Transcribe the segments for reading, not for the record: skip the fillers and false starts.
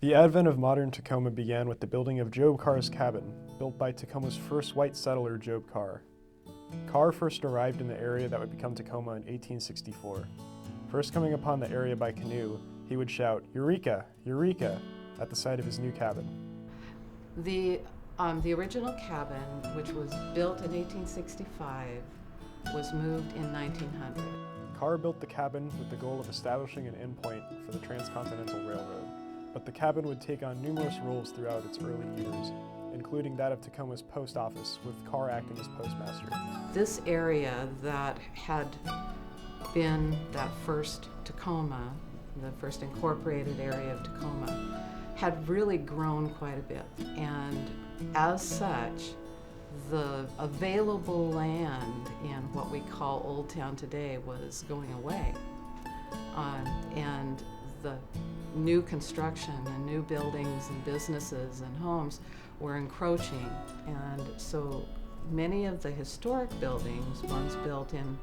The advent of modern Tacoma began with the building of Job Carr's cabin, built by Tacoma's first white settler, Job Carr. Carr first arrived in the area that would become Tacoma in 1864. First coming upon the area by canoe, he would shout, "Eureka! Eureka!" at the sight of his new cabin. The original cabin, which was built in 1865, was moved in 1900. Carr built the cabin with the goal of establishing an endpoint for the Transcontinental Railroad, but the cabin would take on numerous roles throughout its early years, including that of Tacoma's post office, with Carr acting as postmaster. This area that had been that first Tacoma, the first incorporated area of Tacoma, had really grown quite a bit, and as such, the available land in what we call Old Town today was going away, and the new construction and new buildings and businesses and homes were encroaching, and so many of the historic buildings, ones built in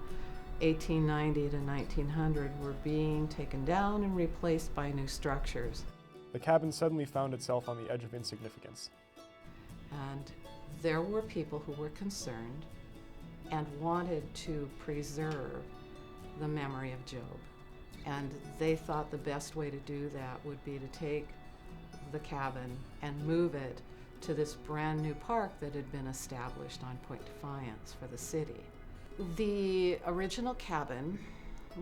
1890 to 1900, were being taken down and replaced by new structures. The cabin suddenly found itself on the edge of insignificance. And there were people who were concerned and wanted to preserve the memory of Job. And they thought the best way to do that would be to take the cabin and move it to this brand new park that had been established on Point Defiance for the city. The original cabin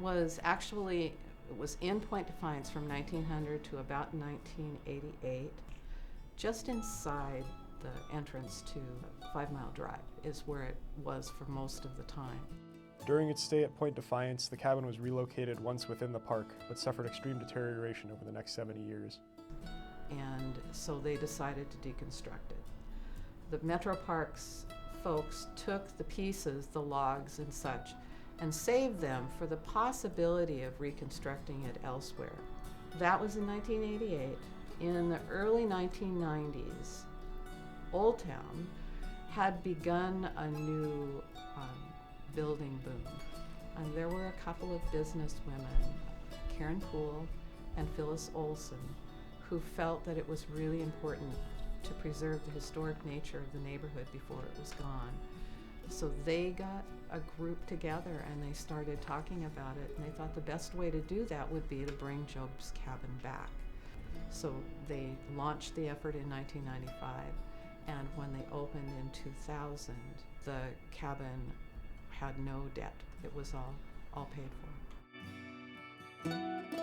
was actually, it was in Point Defiance from 1900 to about 1988. Just inside the entrance to 5 Mile Drive is where it was for most of the time. During its stay at Point Defiance, the cabin was relocated once within the park, but suffered extreme deterioration over the next 70 years. And so they decided to deconstruct it. The Metro Parks folks took the pieces, the logs and such, and saved them for the possibility of reconstructing it elsewhere. That was in 1988. In the early 1990s, Old Town had begun a new building boom. And there were a couple of business women, Karen Poole and Phyllis Olson, who felt that it was really important to preserve the historic nature of the neighborhood before it was gone. So they got a group together and they started talking about it, and they thought the best way to do that would be to bring Job's cabin back. So they launched the effort in 1995, and when they opened in 2000, the cabin had no debt. It was all paid for.